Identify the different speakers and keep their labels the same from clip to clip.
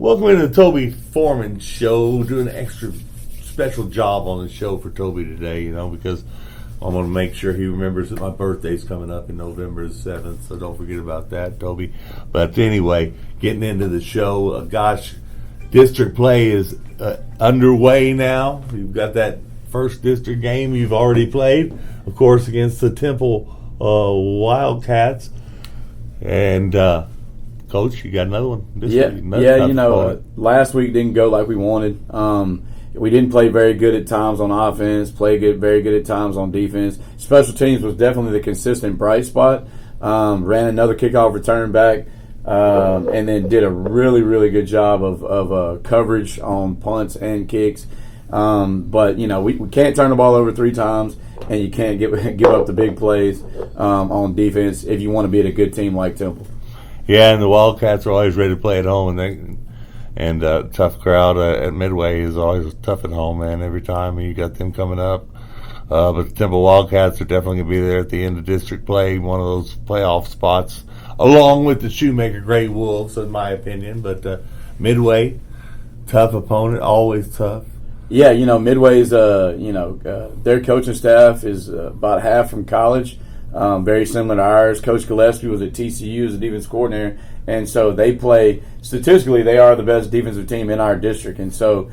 Speaker 1: Welcome into the Toby Foreman Show. Doing an extra special job on the show for Toby today, because I'm going to make sure he remembers that my birthday's coming up in November 7th, so don't forget about that, Toby. But anyway, getting into the show, district play is underway now. You've got that first district game you've already played, of course, against the Temple Wildcats. And Coach, you got another one this week.
Speaker 2: Last week didn't go like we wanted. We didn't play very good at times on offense, very good at times on defense. Special teams was definitely the consistent bright spot. Ran another kickoff return back, and then did a really, really good job of coverage on punts and kicks. But we can't turn the ball over 3 times, and you can't give up the big plays on defense if you want to be at a good team like Temple.
Speaker 1: Yeah, and the Wildcats are always ready to play at home, and tough crowd at Midway is always tough at home, man. Every time you got them coming up, but the Temple Wildcats are definitely going to be there at the end of district play, one of those playoff spots, along with the Shoemaker Gray Wolves, in my opinion. But Midway, tough opponent, always tough.
Speaker 2: Yeah, Midway's, their coaching staff is about half from college, very similar to ours. Coach Gillespie was at TCU as a defense coordinator, and so they play, statistically, they are the best defensive team in our district. And so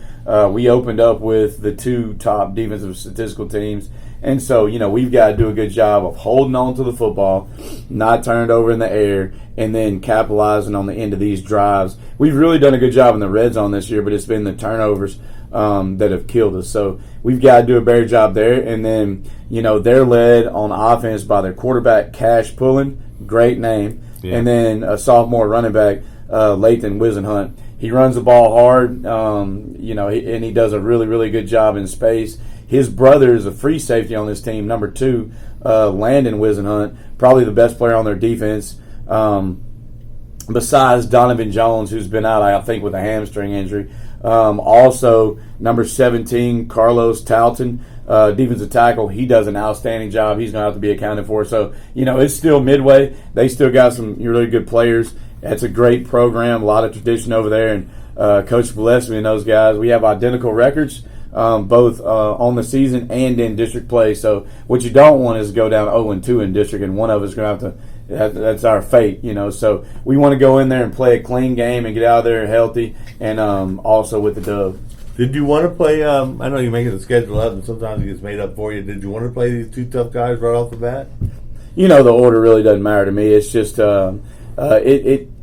Speaker 2: we opened up with the 2 top defensive statistical teams. And so, we've got to do a good job of holding on to the football, not turning it over in the air, and then capitalizing on the end of these drives. We've really done a good job in the red zone this year, but it's been the turnovers that have killed us. So we've got to do a better job there. And then, they're led on offense by their quarterback, Cash Pullen, great name. Yeah. And then a sophomore running back, Lathan Wisenhunt. He runs the ball hard, and he does a really, really good job in space. His brother is a free safety on this team, number 2, Landon Wisenhunt, probably the best player on their defense, besides Donovan Jones, who's been out, I think, with a hamstring injury. Also, number 17, Carlos Talton, defensive tackle. He does an outstanding job. He's going to have to be accounted for. So, it's still Midway. They still got some really good players. It's a great program, a lot of tradition over there. And Coach Gillespie and those guys, we have identical records, both on the season and in district play. So what you don't want is to go down 0-2 in district, and one of us is going to have to. That's our fate, So we want to go in there and play a clean game and get out of there healthy, and also with the dub.
Speaker 1: Did you want to play? I know you're making the schedule up, and sometimes it gets made up for you. Did you want to play these 2 tough guys right off the bat?
Speaker 2: The order really doesn't matter to me. It's just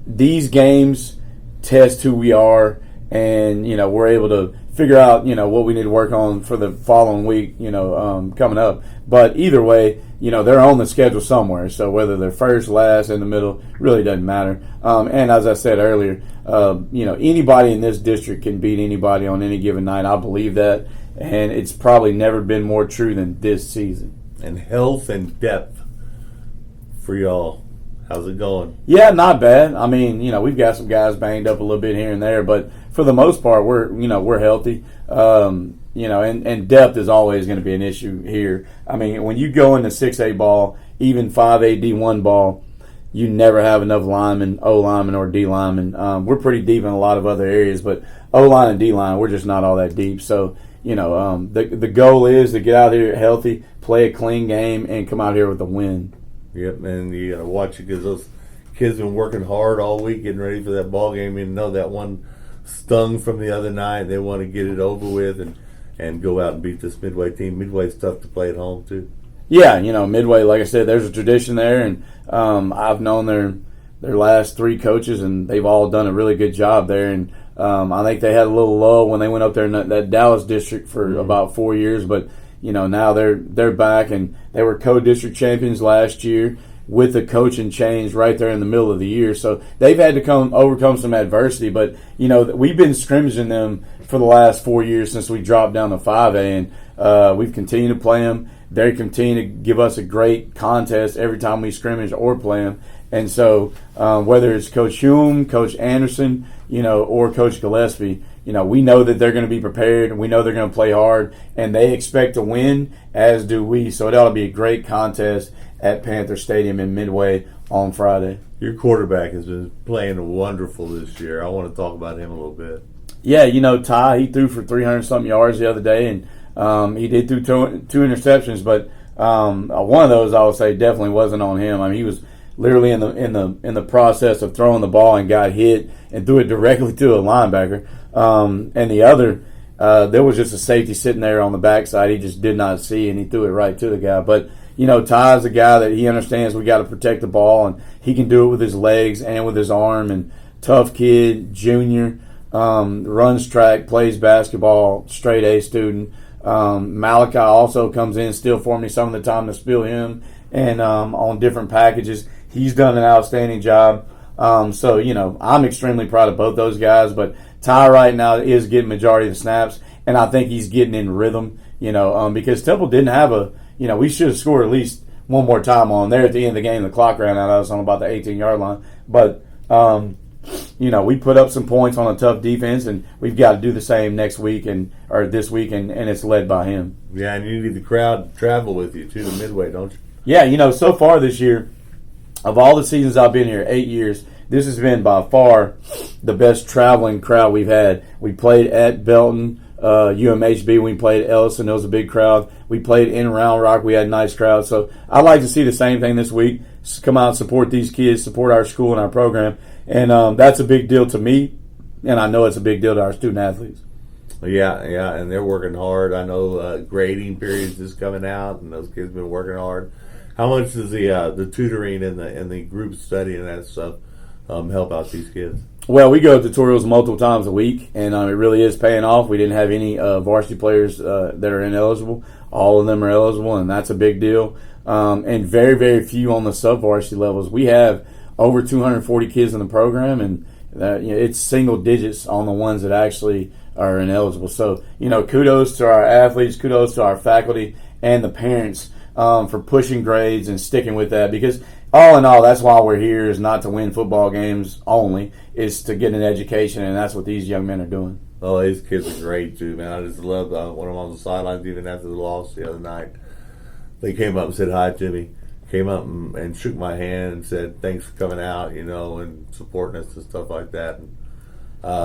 Speaker 2: these games test who we are, and we're able to figure out what we need to work on for the following week, coming up. But either way, they're on the schedule somewhere. So whether they're first, last, in the middle, really doesn't matter. And as I said earlier, anybody in this district can beat anybody on any given night. I believe that, and it's probably never been more true than this season.
Speaker 1: And health and depth for y'all. How's it going?
Speaker 2: Yeah, not bad. I mean, we've got some guys banged up a little bit here and there, but for the most part, we're healthy. And depth is always going to be an issue here. I mean, when you go into 6A ball, even 5A D1 ball, you never have enough linemen, O linemen or D linemen. We're pretty deep in a lot of other areas, but O line and D line, we're just not all that deep. So, the goal is to get out here healthy, play a clean game, and come out here with a win.
Speaker 1: Yep, and you got to watch it because those kids been working hard all week getting ready for that ball game. You know that one stung from the other night. They want to get it over with and go out and beat this Midway team. Midway's tough to play at home too.
Speaker 2: Yeah, Midway, like I said, there's a tradition there, and I've known their last 3 coaches, and they've all done a really good job there. And I think they had a little lull when they went up there in that Dallas district for about 4 years, but now they're back, and they were co-district champions last year with the coaching change right there in the middle of the year. So they've had to overcome some adversity, but we've been scrimmaging them for the last 4 years since we dropped down to 5A, and we've continued to play them. They continue to give us a great contest every time we scrimmage or play them. And so whether it's Coach Hume, Coach Anderson, or Coach Gillespie, we know that they're going to be prepared, and we know they're going to play hard, and they expect to win, as do we. So it ought to be a great contest at Panther Stadium in Midway on Friday.
Speaker 1: Your quarterback has been playing wonderful this year. I want to talk about him a little bit.
Speaker 2: Yeah, Ty, he threw for 300-something yards the other day, and he did throw two interceptions, but one of those I would say definitely wasn't on him. I mean, he was literally in the process of throwing the ball and got hit and threw it directly to a linebacker. And the other, there was just a safety sitting there on the backside. He just did not see, and he threw it right to the guy. But Ty's a guy that he understands we got to protect the ball, and he can do it with his legs and with his arm. And tough kid, junior, runs track, plays basketball, straight A student. Malachi also comes in still for me some of the time to spill him and on different packages. He's done an outstanding job. So I'm extremely proud of both those guys. But Ty right now is getting majority of the snaps, and I think he's getting in rhythm. Because Temple didn't have we should have scored at least one more time on there at the end of the game. The clock ran out. I was on about the 18-yard line, but we put up some points on a tough defense, and we've got to do the same next week or this week, and it's led by him.
Speaker 1: Yeah, and you need the crowd to travel with you to the Midway, don't you?
Speaker 2: Yeah, so far this year, of all the seasons I've been here, 8 years, this has been by far the best traveling crowd we've had. We played at Belton, UMHB. We played at Ellison. There was a big crowd. We played in Round Rock. We had a nice crowd. So I'd like to see the same thing this week. Come out and support these kids, support our school and our program. And that's a big deal to me, and I know it's a big deal to our student athletes.
Speaker 1: Yeah, and they're working hard. I know grading periods is coming out, and those kids have been working hard. How much does the tutoring and the group study and that stuff help out these kids?
Speaker 2: Well, we go to tutorials multiple times a week, and it really is paying off. We didn't have any varsity players that are ineligible. All of them are eligible, and that's a big deal. And very, very few on the sub-varsity levels. We have over 240 kids in the program, and it's single digits on the ones that actually are ineligible. So, kudos to our athletes, kudos to our faculty and the parents for pushing grades and sticking with that, because all in all, that's why we're here, is not to win football games only, is to get an education, and that's what these young men are doing.
Speaker 1: Oh, these kids are great too, man. I just love when I'm on the sidelines, even after the loss the other night. They came up and said hi to me, came up and shook my hand and said thanks for coming out, and supporting us and stuff like that. And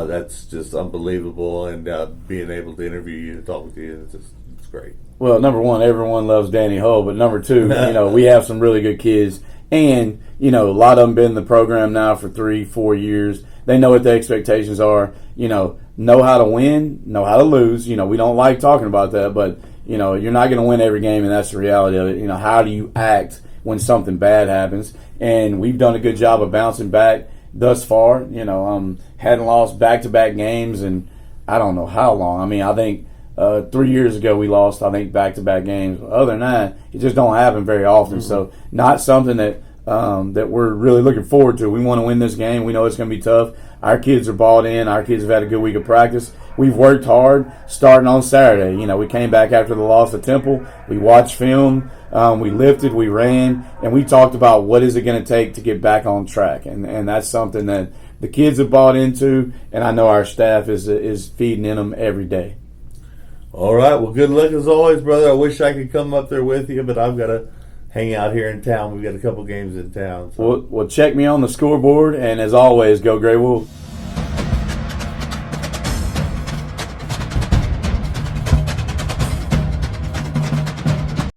Speaker 1: that's just unbelievable, and being able to interview you and talk with you, it's great.
Speaker 2: Well, number one, everyone loves Danny Hull, but number two, we have some really good kids, and a lot of them been in the program now for 3-4 years. They know what the expectations are. Know how to win, know how to lose. We don't like talking about that, but you're not going to win every game, and that's the reality of it. How do you act when something bad happens? And we've done a good job of bouncing back thus far. Hadn't lost back-to-back games, and I don't know how long. I mean, I think 3 years ago we lost, back-to-back games. Other than that, it just don't happen very often. Mm-hmm. So not something that we're really looking forward to. We want to win this game. We know it's going to be tough. Our kids are balled in. Our kids have had a good week of practice. We've worked hard starting on Saturday. We came back after the loss of Temple. We watched film. We lifted. We ran. And we talked about what is it going to take to get back on track. And that's something that the kids have bought into, and I know our staff is feeding in them every day.
Speaker 1: All right. Well, good luck as always, brother. I wish I could come up there with you, but I've got to hang out here in town. We've got a couple games in town. So.
Speaker 2: Well, check me on the scoreboard, and as always, go Grey Wolves.